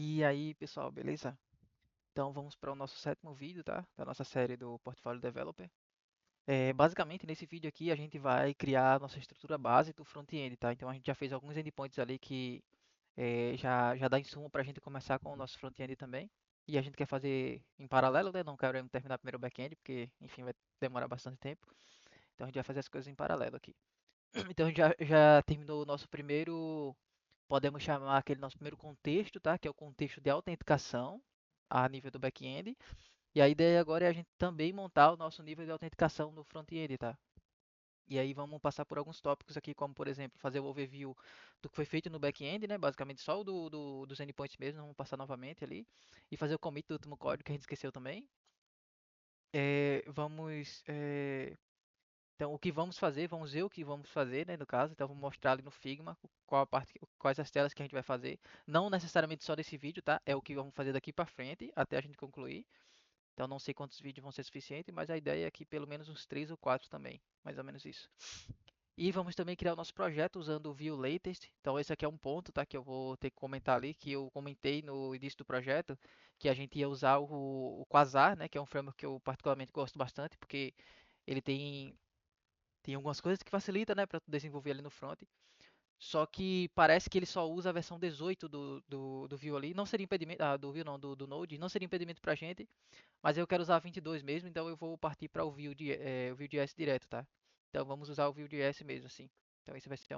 E aí, pessoal, beleza? Então vamos para o nosso sétimo vídeo, tá? Da nossa série do Portfolio Developer. Basicamente, nesse vídeo aqui, a gente vai criar a nossa estrutura base do front-end, tá? Então a gente já fez alguns endpoints ali que já dá insumo para a gente começar com o nosso front-end também. E a gente quer fazer em paralelo, né? Não queremos terminar primeiro o back-end, porque, enfim, vai demorar bastante tempo. Então a gente vai fazer as coisas em paralelo aqui. Então a gente já terminou o nosso primeiro, podemos chamar aquele nosso primeiro contexto, tá? Que é o contexto de autenticação a nível do back-end. E a ideia agora é a gente também montar o nosso nível de autenticação no front-end, tá? E aí vamos passar por alguns tópicos aqui, como por exemplo, fazer o overview do que foi feito no back-end, né? Basicamente só o dos endpoints mesmo, vamos passar novamente ali. E fazer o commit do último código que a gente esqueceu também. Vamos então, o que vamos fazer, vamos ver o que vamos fazer, né, no caso. Então, vou mostrar ali no Figma qual a parte, quais as telas que a gente vai fazer. Não necessariamente só desse vídeo, tá? É o que vamos fazer daqui para frente, até a gente concluir. Então, não sei quantos vídeos vão ser suficientes, mas a ideia é que pelo menos uns 3 ou 4 também, mais ou menos isso. E vamos também criar o nosso projeto usando o Vue Latest. Então, esse aqui é um ponto, tá, que eu vou ter que comentar ali, que eu comentei no início do projeto, que a gente ia usar o Quasar, né, que é um framework que eu particularmente gosto bastante, porque ele tem algumas coisas que facilita, né, para desenvolver ali no front. Só que parece que ele só usa a versão 18 do Vue ali. Não seria impedimento, do Vue não, do Node, não seria impedimento pra gente, mas eu quero usar a 22 mesmo, então eu vou partir para o Vue.js direto, tá? Então vamos usar o Vue.js mesmo, assim. Então esse vai ser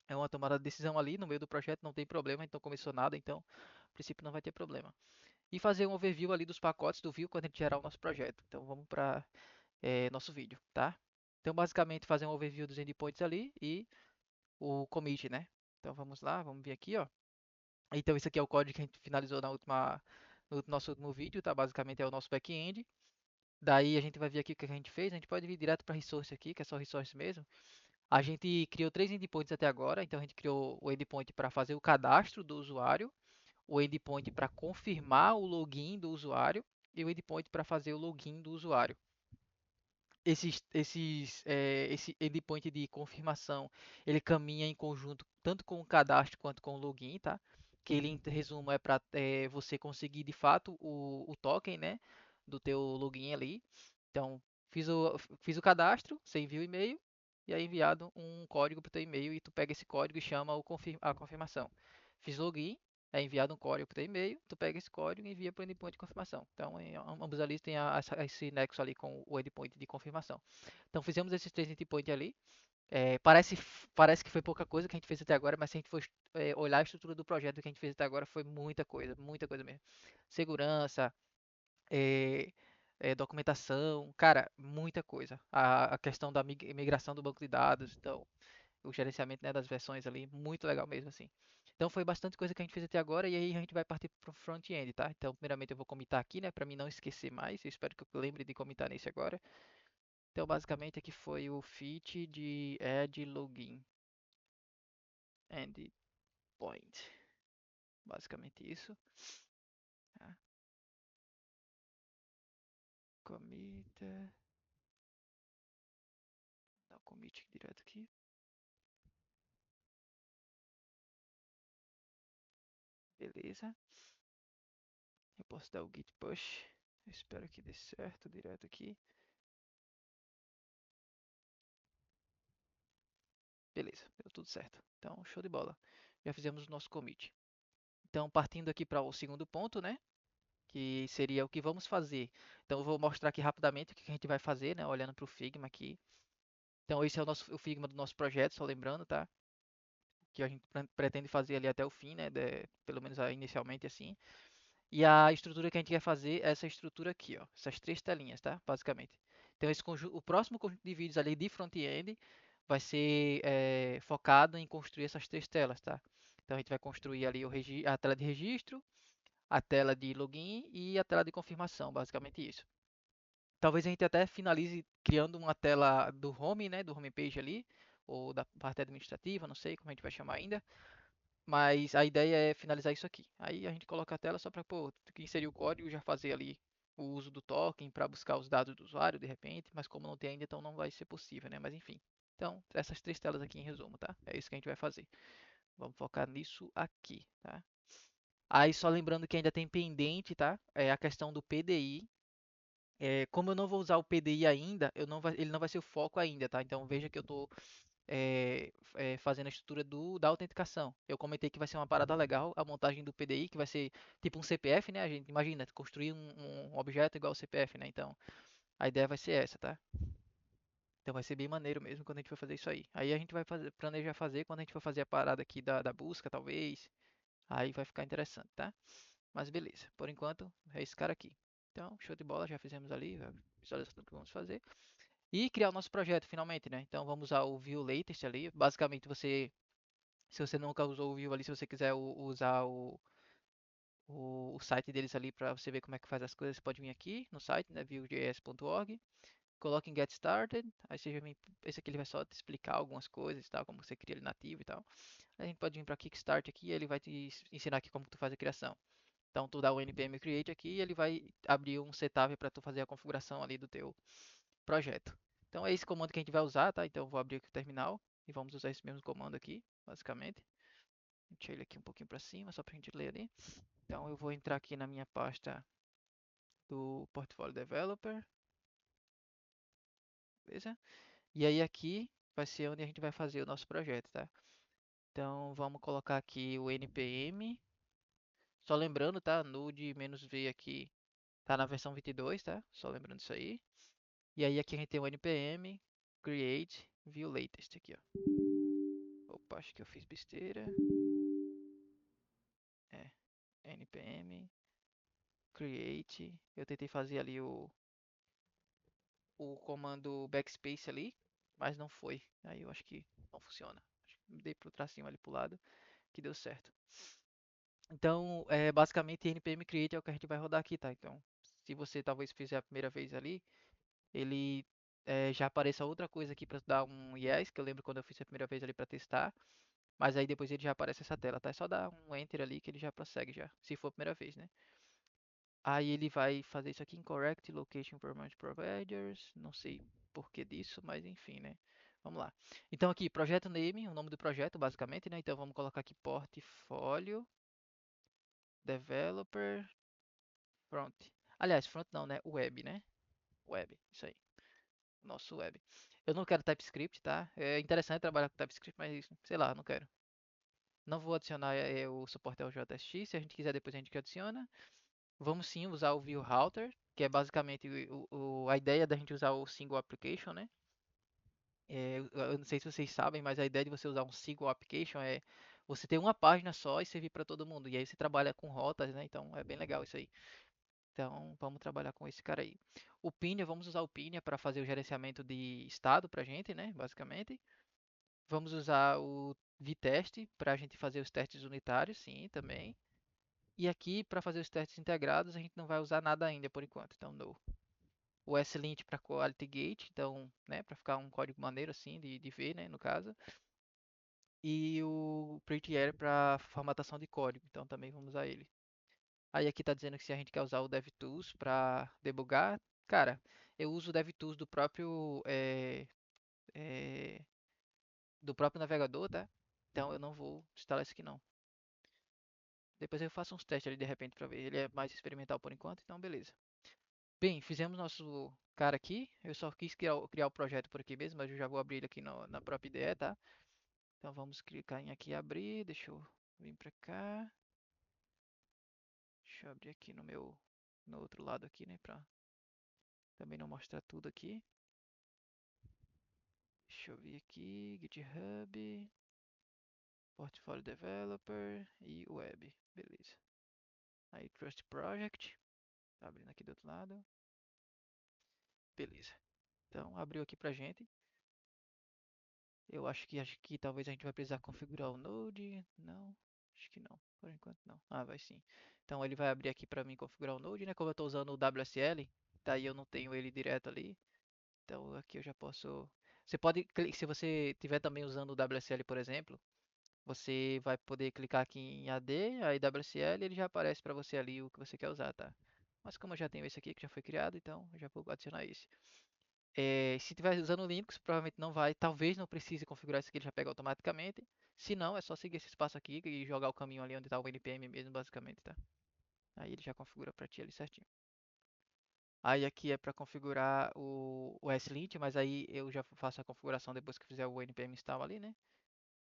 é uma tomada de decisão ali no meio do projeto, não tem problema, então começou nada, então a princípio não vai ter problema. E fazer um overview ali dos pacotes do Vue quando a gente gerar o nosso projeto. Então vamos para nosso vídeo, tá? Então basicamente fazer um overview dos endpoints ali e o commit, né? Então vamos lá, vamos vir aqui, ó. Então esse aqui é o código que a gente finalizou no nosso último vídeo, tá? Basicamente é o nosso back-end. Daí a gente vai ver aqui o que a gente fez. A gente pode vir direto para resource aqui, que é só resource mesmo. A gente criou três endpoints até agora. Então a gente criou o endpoint para fazer o cadastro do usuário, o endpoint para confirmar o login do usuário e o endpoint para fazer o login do usuário. Esse endpoint de confirmação, ele caminha em conjunto tanto com o cadastro quanto com o login, tá? Que ele, em resumo, é para você conseguir de fato o token, né, do teu login ali. Então, fiz o cadastro, você envia o e-mail e é enviado um código para o teu e-mail e tu pega esse código e chama a confirmação. Fiz login, é enviado um código para o teu e-mail, tu pega esse código e envia para o endpoint de confirmação. Então, ambos ali têm esse nexo ali com o endpoint de confirmação. Então, fizemos esses três endpoints ali. Parece que foi pouca coisa que a gente fez até agora, mas se a gente for olhar a estrutura do projeto que a gente fez até agora, foi muita coisa mesmo. Segurança, é, documentação, cara, muita coisa. A questão da migração do banco de dados, então, o gerenciamento, né, das versões ali, muito legal mesmo, assim. Então foi bastante coisa que a gente fez até agora e aí a gente vai partir para o front-end, tá? Então, primeiramente eu vou comitar aqui, né, para mim não esquecer mais. Eu espero que eu lembre de comitar nesse agora. Então, basicamente aqui foi o fit de add login endpoint. Basicamente isso. Tá? Commit, dá o commit direto aqui. Beleza. Eu posso dar o git push. Eu espero que dê certo direto aqui. Beleza, deu tudo certo. Então, show de bola. Já fizemos o nosso commit. Então, partindo aqui para o segundo ponto, né? Que seria o que vamos fazer. Então, eu vou mostrar aqui rapidamente o que a gente vai fazer, né? Olhando para o Figma aqui. Então, esse é o Figma do nosso projeto, só lembrando, tá? Que a gente pretende fazer ali até o fim, né? Pelo menos inicialmente assim. E a estrutura que a gente quer fazer é essa estrutura aqui, ó. Essas três telinhas, tá? Basicamente. Então, o próximo conjunto de vídeos ali de front-end vai ser focado em construir essas três telas, tá? Então, a gente vai construir ali a tela de registro, a tela de login e a tela de confirmação, basicamente isso. Talvez a gente até finalize criando uma tela do home, né? Do homepage ali, ou da parte administrativa, não sei como a gente vai chamar ainda. Mas a ideia é finalizar isso aqui. Aí a gente coloca a tela só para inserir o código e já fazer ali o uso do token para buscar os dados do usuário de repente, mas como não tem ainda, então não vai ser possível, né? Mas enfim. Então, essas três telas aqui em resumo, tá? É isso que a gente vai fazer. Vamos focar nisso aqui, tá? Aí só lembrando que ainda tem pendente, tá? É a questão do PDI. Como eu não vou usar o PDI ainda, ele não vai ser o foco ainda, tá? Então veja que eu estou fazendo a estrutura da autenticação. Eu comentei que vai ser uma parada legal a montagem do PDI, que vai ser tipo um CPF, né? A gente imagina construir um objeto igual ao CPF, né? Então a ideia vai ser essa, tá? Então vai ser bem maneiro mesmo quando a gente for fazer isso aí. Aí a gente vai planejar fazer quando a gente for fazer a parada aqui da busca, talvez. Aí vai ficar interessante, tá? Mas beleza, por enquanto é esse cara aqui. Então, show de bola, já fizemos ali, já visualizou tudo que vamos fazer. E criar o nosso projeto finalmente, né? Então vamos usar o Vue Latest ali. Basicamente se você nunca usou o Vue ali, se você quiser usar o site deles ali para você ver como é que faz as coisas, você pode vir aqui no site, né? Vue.js.org. Coloque em Get Started. Aí você já vem, esse aqui ele vai só te explicar algumas coisas, tá? Como você cria ele nativo e tal. Aí a gente pode vir para Kickstart aqui e ele vai te ensinar aqui como tu faz a criação. Então tu dá o npm create aqui e ele vai abrir um setup para tu fazer a configuração ali do teu projeto. Então é esse comando que a gente vai usar, tá? Então eu vou abrir aqui o terminal e vamos usar esse mesmo comando aqui, basicamente. Deixa ele aqui um pouquinho para cima, só para a gente ler ali. Então eu vou entrar aqui na minha pasta do Portfolio Developer, beleza? E aí aqui vai ser onde a gente vai fazer o nosso projeto, tá? Então vamos colocar aqui o npm. Só lembrando, tá? Node-v aqui tá na versão 22, tá? Só lembrando isso aí. E aí aqui a gente tem o npm create view latest aqui, ó. Opa, acho que eu fiz besteira. É, npm create. Eu tentei fazer ali o comando backspace ali, mas não foi. Aí eu acho que não funciona. Acho que dei pro tracinho ali pro lado que deu certo. Então, basicamente npm create é o que a gente vai rodar aqui, tá? Então, se você talvez fizer a primeira vez ali, ele já apareça outra coisa aqui para dar um yes, que eu lembro quando eu fiz a primeira vez ali para testar, mas aí depois ele já aparece essa tela, tá? É só dar um enter ali que ele já prossegue já, se for a primeira vez, né? Aí ele vai fazer isso aqui, incorrect location permanent providers, não sei por que disso, mas enfim, né? Vamos lá. Então aqui, projeto name, o nome do projeto, basicamente, né? Então vamos colocar aqui portfólio, developer, front. Aliás, front não, né? Web, né? Web, isso aí. Nosso web. Eu não quero TypeScript, tá? É interessante trabalhar com TypeScript, mas sei lá, não quero. Não vou adicionar o suporte ao JSX, se a gente quiser depois a gente adiciona. Vamos sim usar o View Router, que é basicamente a ideia da gente usar o Single Application, né? Eu não sei se vocês sabem, mas a ideia de você usar um Single Application é você ter uma página só e servir para todo mundo. E aí você trabalha com rotas, né? Então é bem legal isso aí. Então vamos trabalhar com esse cara aí. O Pinia, vamos usar o Pinia para fazer o gerenciamento de estado para a gente, né? Basicamente. Vamos usar o VTest para a gente fazer os testes unitários, sim, também. E aqui, para fazer os testes integrados, a gente não vai usar nada ainda por enquanto. Então, no. O SLint para Quality Gate, então, né, para ficar um código maneiro assim de ver, né, no caso. E o Prettier para formatação de código, então também vamos usar ele. Aí aqui está dizendo que se a gente quer usar o DevTools para debugar, cara, eu uso o DevTools é, do próprio navegador, tá? Então eu não vou instalar isso aqui não. Depois eu faço uns testes ali de repente para ver. Ele é mais experimental por enquanto, então beleza. Bem, fizemos nosso cara aqui. Eu só quis criar o projeto por aqui mesmo, mas eu já vou abrir ele aqui na própria IDE, tá? Então vamos clicar em aqui abrir. Deixa eu vir para cá. Deixa eu abrir aqui no outro lado aqui, né? Pra também não mostrar tudo aqui. Deixa eu vir aqui, GitHub, Portfolio Developer e Web. Beleza. Aí Trust Project. Tá abrindo aqui do outro lado. Beleza. Então abriu aqui pra gente. Eu acho que talvez a gente vai precisar configurar o Node. Não, acho que não. Por enquanto não. Ah, vai sim. Então ele vai abrir aqui para mim configurar o Node, né? Como eu estou usando o WSL, daí eu não tenho ele direto ali. Então aqui eu já posso. Você pode, se você tiver também usando o WSL, por exemplo, você vai poder clicar aqui em AD, aí WSL, ele já aparece para você ali o que você quer usar, tá? Mas como eu já tenho esse aqui que já foi criado, então eu já vou adicionar esse. Se estiver usando o Linux, provavelmente não vai, talvez não precise configurar isso aqui, ele já pega automaticamente. Se não, é só seguir esse espaço aqui e jogar o caminho ali onde está o NPM mesmo, basicamente, tá? Aí ele já configura para ti ali certinho. Aí aqui é para configurar o SLint, mas aí eu já faço a configuração depois que fizer o npm install ali, né?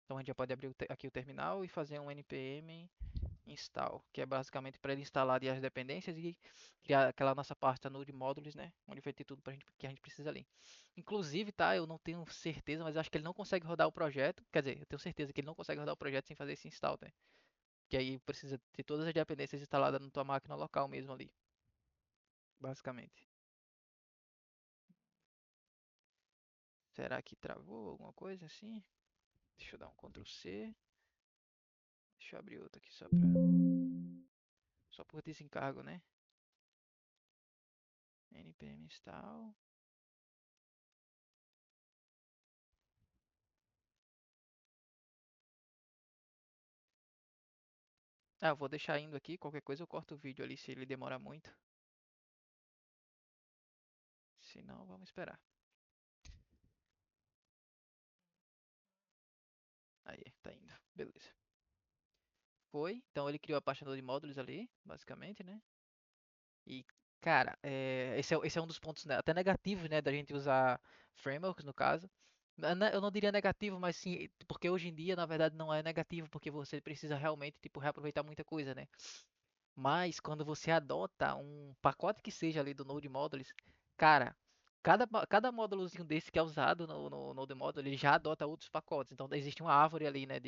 Então a gente já pode abrir aqui o terminal e fazer um npm install, que é basicamente para ele instalar ali as dependências e criar aquela nossa pasta node modules, né? Onde vai ter tudo que a gente precisa ali. Inclusive, tá? Eu não tenho certeza, mas eu acho que ele não consegue rodar o projeto. Quer dizer, eu tenho certeza que ele não consegue rodar o projeto sem fazer esse install, né? Que aí precisa ter todas as dependências instaladas na tua máquina local mesmo ali, basicamente. Será que travou alguma coisa assim? Deixa eu dar um Ctrl C. Deixa eu abrir outro aqui só por desencargo, né? npm install. Ah, eu vou deixar indo aqui, qualquer coisa eu corto o vídeo ali se ele demorar muito. Se não, vamos esperar. Aí, tá indo. Beleza. Foi. Então ele criou a pasta de módulos ali, basicamente, né? E, cara, esse é um dos pontos até negativos, né, da gente usar frameworks, no caso. Eu não diria negativo, mas sim, porque hoje em dia, na verdade, não é negativo, porque você precisa realmente, tipo, reaproveitar muita coisa, né? Mas quando você adota um pacote que seja ali do Node Modules, cara, cada módulozinho desse que é usado no Node Module, ele já adota outros pacotes. Então existe uma árvore ali, né,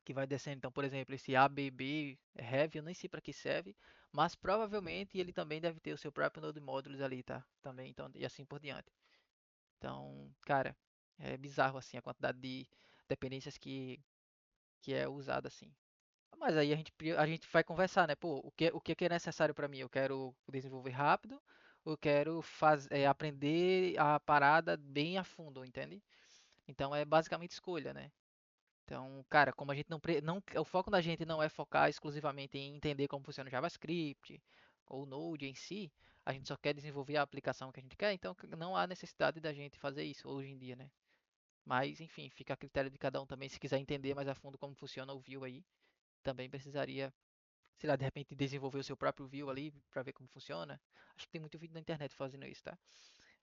que vai descendo. Então, por exemplo, esse ABB Heavy, eu nem sei para que serve, mas provavelmente ele também deve ter o seu próprio Node Modules ali, tá? Também, então, e assim por diante. Então, cara, é bizarro assim a quantidade de dependências que é usada assim. Mas aí a gente vai conversar, né? Pô, o que é necessário para mim? Eu quero desenvolver rápido, eu quero aprender a parada bem a fundo, entende? Então é basicamente escolha, né? Então, cara, como a gente não, o foco da gente não é focar exclusivamente em entender como funciona o JavaScript ou o Node em si, a gente só quer desenvolver a aplicação que a gente quer, então não há necessidade da gente fazer isso hoje em dia, né? Mas, enfim, fica a critério de cada um também. Se quiser entender mais a fundo como funciona o Vue aí, também precisaria, sei lá, de repente desenvolver o seu próprio Vue ali para ver como funciona. Acho que tem muito vídeo na internet fazendo isso, tá?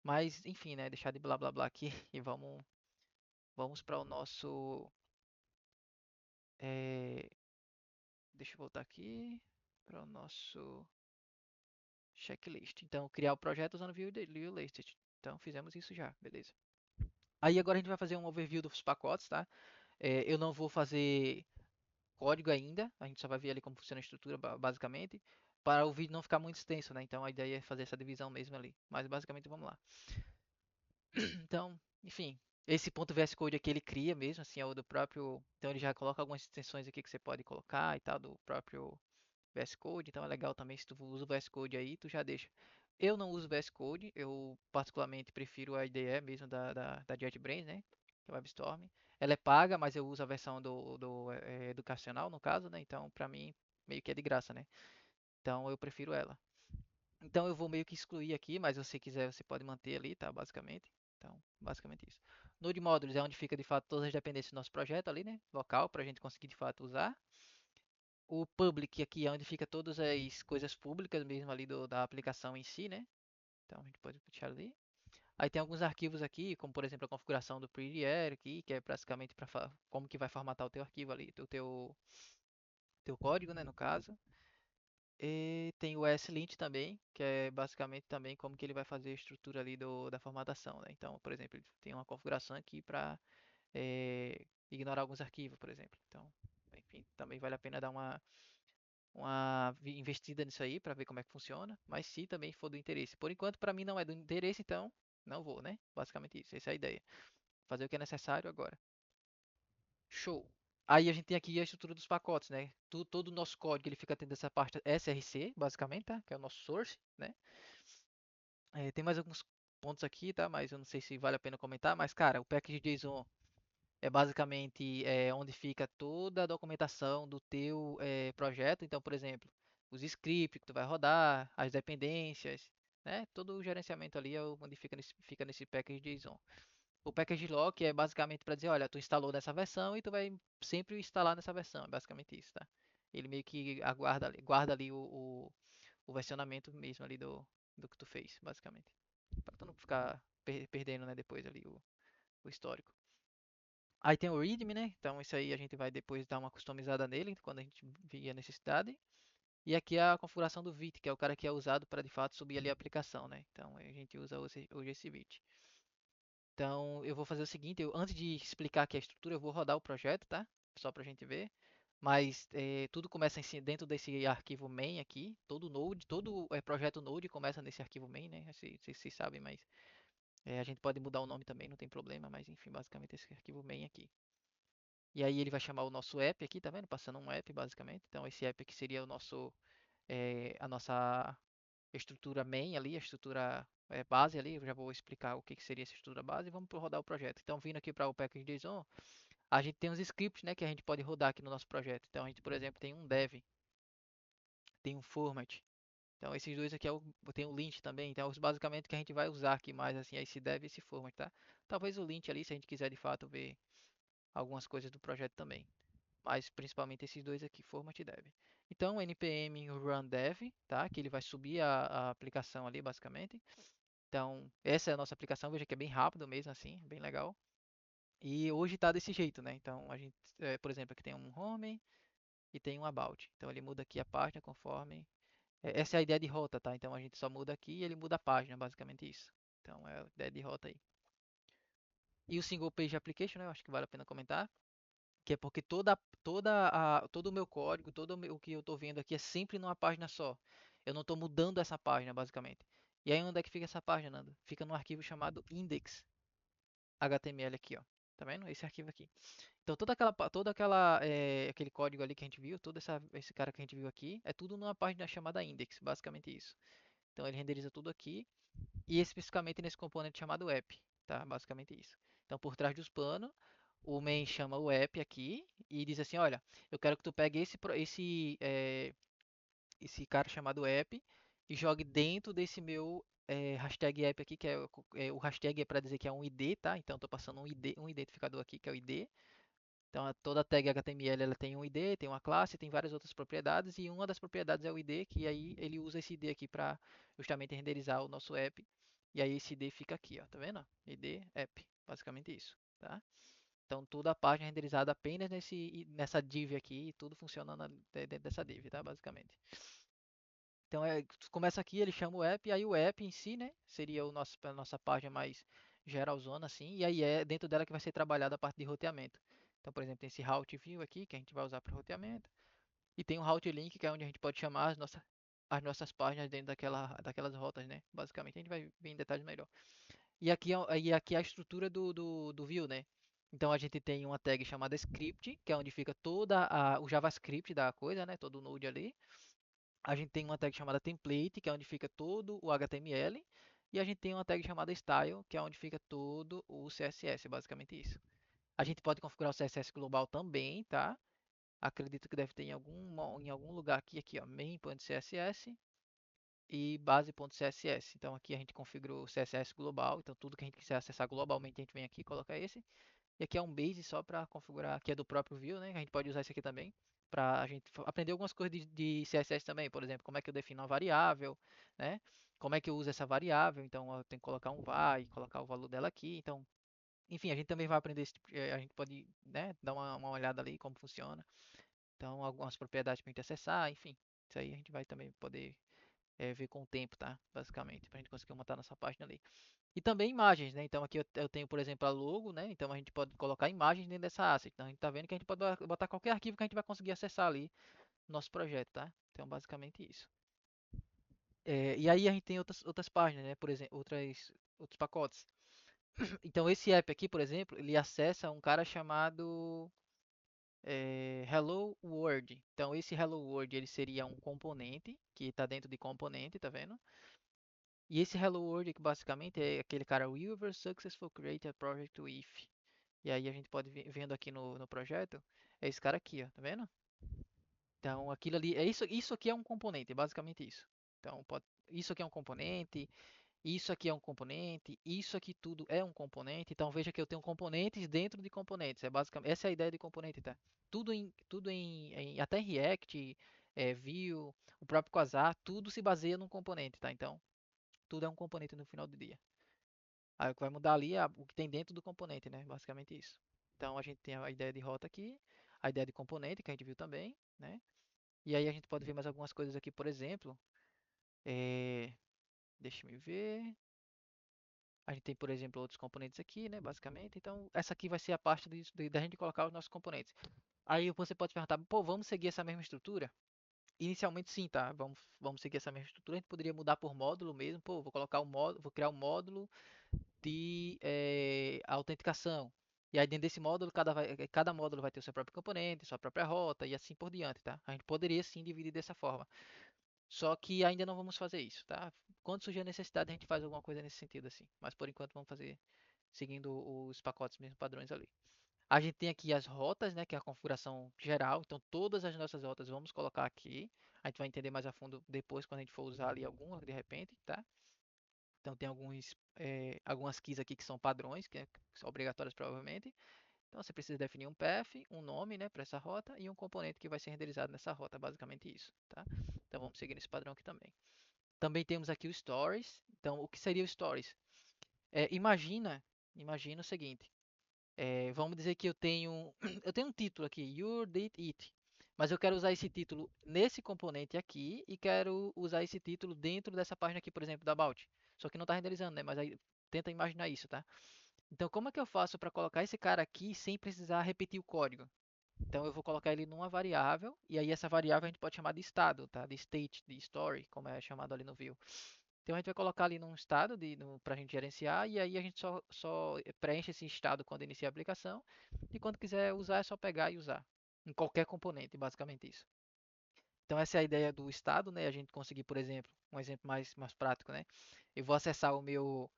Mas, enfim, né? Deixar de blá blá blá aqui e vamos para o nosso. eh, Deixa eu voltar aqui para o nosso checklist. Então, criar o projeto usando Vue Listed. Então, fizemos isso já, beleza. Aí agora a gente vai fazer um overview dos pacotes, tá? Eu não vou fazer código ainda, a gente só vai ver ali como funciona a estrutura basicamente, para o vídeo não ficar muito extenso, né? Então a ideia é fazer essa divisão mesmo ali. Mas basicamente vamos lá. Então, enfim, esse ponto VS Code aqui ele cria mesmo, assim, é o do próprio. Então ele já coloca algumas extensões aqui que você pode colocar e tal, do próprio VS Code, então é legal também se tu usa o VS Code aí, tu já deixa. Eu não uso VS Code, eu particularmente prefiro a IDE mesmo da JetBrains, né? Que é o WebStorm. Ela é paga, mas eu uso a versão do educacional, no caso, né? Então, pra mim, meio que é de graça, né? Então, eu prefiro ela. Então, eu vou meio que excluir aqui, mas se você quiser, você pode manter ali, tá? Basicamente. Então, basicamente isso. Node Modules é onde fica de fato todas as dependências do nosso projeto ali, né? Local, para a gente conseguir de fato usar. O public aqui é onde fica todas as coisas públicas mesmo ali da aplicação em si, né? Então a gente pode deixar ali. Aí tem alguns arquivos aqui, como por exemplo a configuração do prettier aqui, que é basicamente para como que vai formatar o teu arquivo ali, o teu código, né, no caso. E tem o slint também, que é basicamente também como que ele vai fazer a estrutura ali da formatação, né? Então, por exemplo, ele tem uma configuração aqui para ignorar alguns arquivos, por exemplo. Então, enfim, também vale a pena dar uma investida nisso aí para ver como é que funciona, mas se também for do interesse. Por enquanto, para mim não é do interesse, então não vou, né? Basicamente isso, essa é a ideia. Fazer o que é necessário agora. Show. Aí a gente tem aqui a estrutura dos pacotes, né? Todo o nosso código ele fica dentro dessa parte SRC, basicamente, tá? Que é o nosso source, né? Tem mais alguns pontos aqui, tá? Mas eu não sei se vale a pena comentar. Mas, cara, o package.json é basicamente onde fica toda a documentação do teu projeto. Então, por exemplo, os scripts que tu vai rodar, as dependências. né? Todo o gerenciamento ali é onde fica nesse package JSON. O package lock é basicamente para dizer, olha, tu instalou nessa versão e tu vai sempre instalar nessa versão, é basicamente isso, tá? Ele meio que guarda ali o versionamento mesmo ali do que tu fez, basicamente. Para tu não ficar perdendo, né, depois ali o histórico. Aí tem o README, né? Então isso aí a gente vai depois dar uma customizada nele quando a gente vir a necessidade. E aqui é a configuração do Vite, que é o cara que é usado para de fato subir ali a aplicação, né? Então a gente usa hoje esse Vite. Então eu vou fazer o seguinte, antes de explicar aqui a estrutura, eu vou rodar o projeto, tá? Só para a gente ver. Mas tudo começa dentro desse arquivo main aqui. Todo Node, todo projeto Node começa nesse arquivo main, né? Vocês sabem, mas a gente pode mudar o nome também, não tem problema. Mas enfim, basicamente esse arquivo main aqui. E aí ele vai chamar o nosso app aqui, tá vendo? Passando um app basicamente. Então esse app aqui seria a nossa estrutura main ali, a estrutura base ali. Eu já vou explicar o que seria essa estrutura base e vamos rodar o projeto. Então vindo aqui para o package.json, a gente tem uns scripts, né, que a gente pode rodar aqui no nosso projeto. Então a gente, por exemplo, tem um dev, tem um format. Então esses dois aqui tem o lint também. Então basicamente que a gente vai usar aqui mais assim, é esse dev e esse format, tá? Talvez o lint ali, se a gente quiser de fato ver algumas coisas do projeto também. Mas principalmente esses dois aqui, format e dev. Então npm run dev, tá? Que ele vai subir a aplicação ali basicamente. Então essa é a nossa aplicação, veja que é bem rápido mesmo assim, bem legal. E hoje está desse jeito, né? Então a gente, por exemplo, aqui tem um home e tem um about. Então ele muda aqui a página conforme. Essa é a ideia de rota, tá? Então a gente só muda aqui e ele muda a página, basicamente isso. Então é a ideia de rota aí. E o single page application, né? Eu acho que vale a pena comentar, que é porque todo o meu código, o que eu estou vendo aqui é sempre numa página só. Eu não estou mudando essa página, basicamente. E aí onde é que fica essa página, Nando? Fica num arquivo chamado index.html aqui, ó. Tá vendo? Esse arquivo aqui. Então aquele código ali que a gente viu, esse cara que a gente viu aqui, é tudo numa página chamada index, basicamente isso. Então ele renderiza tudo aqui e especificamente nesse componente chamado app, tá? Basicamente isso. Então por trás dos panos, o main chama o app aqui e diz assim, olha, eu quero que tu pegue esse cara chamado app e jogue dentro desse meu hashtag app aqui, que o hashtag é para dizer que é um ID, tá? Então estou passando um identificador aqui que é o ID. Então, toda tag HTML ela tem um ID, tem uma classe, tem várias outras propriedades e uma das propriedades é o ID, que aí ele usa esse ID aqui para justamente renderizar o nosso app. E aí esse ID fica aqui, ó, tá vendo? ID app, basicamente isso, tá? Então, toda a página é renderizada apenas nessa div aqui e tudo funciona dentro dessa div, tá? Basicamente. Então, começa aqui, ele chama o app, e aí o app em si, né, seria a nossa página mais geralzona, assim, e aí é dentro dela que vai ser trabalhada a parte de roteamento. Então, por exemplo, tem esse route view aqui, que a gente vai usar para roteamento, e tem o route link, que é onde a gente pode chamar as nossas páginas dentro daquelas rotas, né, basicamente. A gente vai ver em detalhes melhor. E aqui é a estrutura do view, né. Então, a gente tem uma tag chamada script, que é onde fica o JavaScript da coisa, né, todo o node ali. A gente tem uma tag chamada template, que é onde fica todo o HTML, e a gente tem uma tag chamada style, que é onde fica todo o CSS, basicamente isso. A gente pode configurar o CSS global também, tá? Acredito que deve ter em algum lugar aqui, ó, main.css e base.css. Então aqui a gente configurou o CSS global, então tudo que a gente quiser acessar globalmente a gente vem aqui e coloca esse. E aqui é um base só para configurar, que é do próprio Vue, né? A gente pode usar isso aqui também para a gente aprender algumas coisas de CSS também. Por exemplo, como é que eu defino uma variável, né? Como é que eu uso essa variável? Então eu tenho que colocar um var e colocar o valor dela aqui. Então, enfim, a gente também vai aprender, a gente pode, né, dar uma olhada ali como funciona. Então, algumas propriedades para a gente acessar, enfim. Isso aí a gente vai também poder ver com o tempo, tá? Basicamente, para a gente conseguir montar nossa página ali. E também imagens, né? Então aqui eu tenho, por exemplo, a logo, né? Então a gente pode colocar imagens dentro dessa asset. Então a gente tá vendo que a gente pode botar qualquer arquivo que a gente vai conseguir acessar ali no nosso projeto, tá? Então basicamente isso. E aí a gente tem outras páginas, né? Por exemplo, outros pacotes. Então esse app aqui, por exemplo, ele acessa um cara chamado Hello World. Então esse Hello World ele seria um componente que está dentro de componente, tá vendo? E esse Hello World que basicamente é aquele cara Weaver Successful Create a Project with. E aí a gente pode vendo aqui no projeto, é esse cara aqui, ó, tá vendo? Então aquilo ali, isso aqui é um componente, é basicamente isso. Então isso aqui é um componente, isso aqui é um componente, isso aqui tudo é um componente. Então veja que eu tenho componentes dentro de componentes. É basicamente essa é a ideia de componente, tá? Até em React, Vue, o próprio Quasar, tudo se baseia num componente, tá? Então tudo é um componente no final do dia. Aí o que vai mudar ali é o que tem dentro do componente, né? Basicamente isso. Então a gente tem a ideia de rota aqui, a ideia de componente que a gente viu também, né? E aí a gente pode ver mais algumas coisas aqui, por exemplo, é, deixa eu ver. A gente tem, por exemplo, outros componentes aqui, né, basicamente. Então, essa aqui vai ser a parte da gente colocar os nossos componentes. Aí você pode perguntar, pô, vamos seguir essa mesma estrutura? Inicialmente sim, tá? Vamos seguir essa mesma estrutura. A gente poderia mudar por módulo mesmo. Pô, vou colocar um módulo, vou criar um módulo de autenticação. E aí dentro desse módulo, cada módulo vai ter o seu próprio componente, sua própria rota e assim por diante, tá? A gente poderia sim dividir dessa forma. Só que ainda não vamos fazer isso, tá? Quando surgir a necessidade, a gente faz alguma coisa nesse sentido assim. Mas por enquanto vamos fazer seguindo os pacotes mesmo padrões ali. A gente tem aqui as rotas, né, que é a configuração geral. Então todas as nossas rotas vamos colocar aqui. A gente vai entender mais a fundo depois quando a gente for usar ali alguma de repente, tá? Então tem algumas keys aqui que são padrões, que são obrigatórias provavelmente. Então você precisa definir um path, um nome, né, para essa rota e um componente que vai ser renderizado nessa rota, basicamente isso, tá? Então vamos seguir esse padrão aqui também. Também temos aqui o Stories. Então o que seria o Stories? Imagina o seguinte. Vamos dizer que eu tenho, eu tenho um título aqui, You Did It. Mas eu quero usar esse título nesse componente aqui e quero usar esse título dentro dessa página aqui, por exemplo, da About. Só que não está renderizando, né? Mas aí tenta imaginar isso, tá? Então, como é que eu faço para colocar esse cara aqui sem precisar repetir o código? Então, eu vou colocar ele numa variável e aí essa variável a gente pode chamar de estado, tá? De state, de story, como é chamado ali no view. Então a gente vai colocar ali num estado para a gente gerenciar e aí a gente só preenche esse estado quando inicia a aplicação e quando quiser usar é só pegar e usar em qualquer componente, basicamente isso. Então essa é a ideia do estado, né? A gente conseguir, por exemplo, um exemplo mais prático, né? Eu vou acessar o meu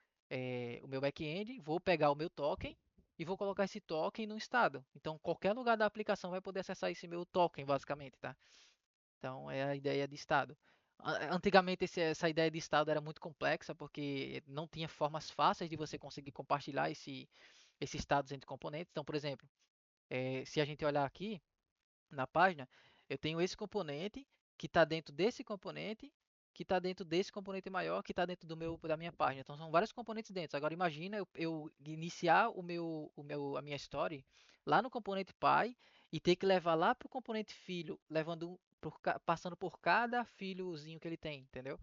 back-end, vou pegar o meu token e vou colocar esse token no estado. Então qualquer lugar da aplicação vai poder acessar esse meu token, basicamente, tá? Então é a ideia de estado. Antigamente essa ideia de estado era muito complexa porque não tinha formas fáceis de você conseguir compartilhar esses estados entre componentes. Então, por exemplo, se a gente olhar aqui na página, eu tenho esse componente que está dentro desse componente, que está dentro desse componente maior, que está dentro da minha página. Então são vários componentes dentro. Agora imagina eu iniciar a minha story lá no componente pai e ter que levar lá para o componente filho, passando por cada filhozinho que ele tem, entendeu?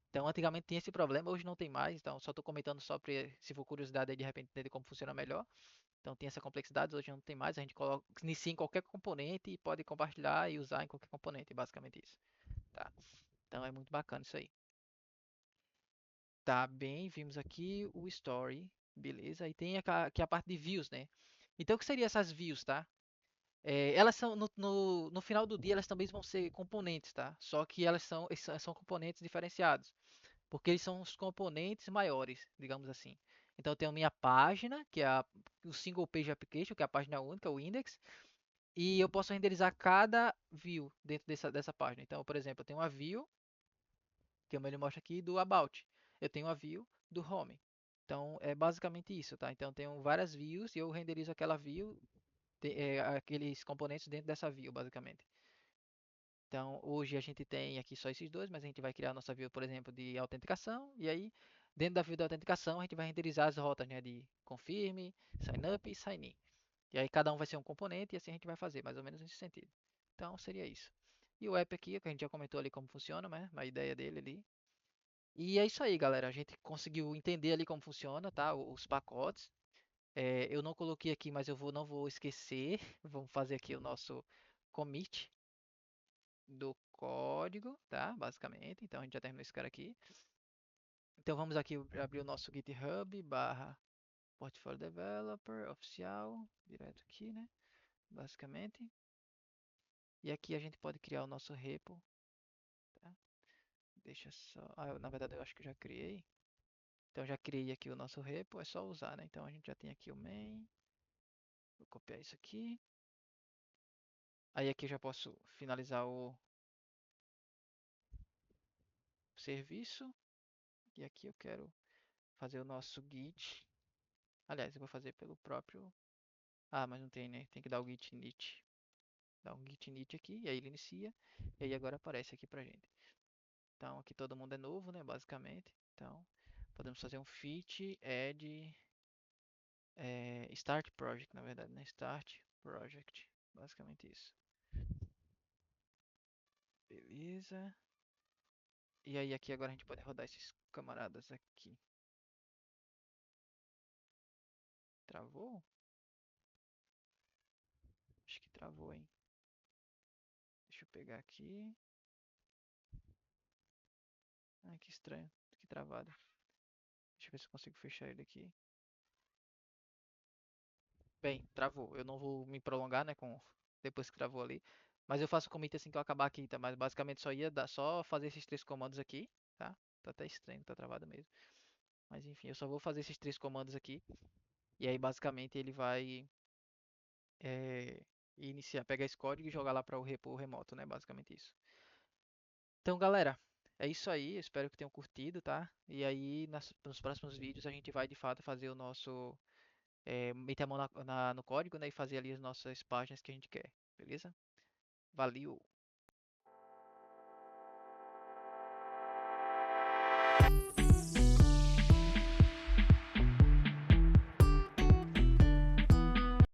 Então antigamente tinha esse problema, hoje não tem mais. Então só estou comentando só para se for curiosidade aí de repente entender como funciona melhor. Então tem essa complexidade, hoje não tem mais, a gente inicia em qualquer componente e pode compartilhar e usar em qualquer componente, basicamente isso, tá? Então é muito bacana isso aí. Tá bem, vimos aqui o story, beleza? E tem aqui a parte de views, né? Então o que seriam essas views, tá? Elas são no final do dia elas também vão ser componentes, tá? Só que eles são componentes diferenciados, porque eles são os componentes maiores, digamos assim. Então eu tenho a minha página, que é o single page application, que é a página única, o index. E eu posso renderizar cada view dentro dessa página. Então, por exemplo, eu tenho uma view, que ele mostra aqui, do About. Eu tenho uma view do Home. Então, é basicamente isso, tá? Então, eu tenho várias views e eu renderizo aquela view, aqueles componentes dentro dessa view, basicamente. Então, hoje a gente tem aqui só esses dois, mas a gente vai criar a nossa view, por exemplo, de autenticação. E aí, dentro da view da autenticação, a gente vai renderizar as rotas, né, de confirm, sign up e sign in. E aí cada um vai ser um componente e assim a gente vai fazer, mais ou menos nesse sentido. Então seria isso. E o app aqui, que a gente já comentou ali como funciona, né? A ideia dele ali. E é isso aí, galera. A gente conseguiu entender ali como funciona, tá? Os pacotes. Eu não coloquei aqui, mas não vou esquecer. Vamos fazer aqui o nosso commit do código, tá? Basicamente. Então a gente já terminou esse cara aqui. Então vamos aqui abrir o nosso GitHub barra Portfolio Developer oficial, direto aqui, né? Basicamente. E aqui a gente pode criar o nosso repo, tá? Deixa só. Na verdade eu acho que eu já criei. Então já criei aqui o nosso repo, é só usar, né? Então a gente já tem aqui o main. Vou copiar isso aqui. Aí aqui eu já posso finalizar serviço. E aqui eu quero fazer o nosso git. Aliás, eu vou fazer pelo próprio. Ah, mas não tem, né? Tem que dar o git init. Dá um git init aqui, e aí ele inicia. E aí agora aparece aqui pra gente. Então aqui todo mundo é novo, né? Basicamente. Então podemos fazer um fit add start project, na verdade, né? Start project. Basicamente isso. Beleza. E aí aqui agora a gente pode rodar esses camaradas aqui. Travou? Acho que travou, hein? Deixa eu pegar aqui. Ah, que estranho. Que travado. Deixa eu ver se eu consigo fechar ele aqui. Bem, travou. Eu não vou me prolongar, né, com depois que travou ali. Mas eu faço commit assim que eu acabar aqui, tá? Mas basicamente só ia dar, só fazer esses três comandos aqui, tá? Tá até estranho, tá travado mesmo. Mas enfim, eu só vou fazer esses três comandos aqui. E aí basicamente ele vai iniciar, pegar esse código e jogar lá para o repo remoto, né? Basicamente isso. Então, galera, é isso aí. Eu espero que tenham curtido, tá? E aí nos próximos vídeos a gente vai de fato fazer o nosso meter a mão no código, né, e fazer ali as nossas páginas que a gente quer, beleza? Valeu!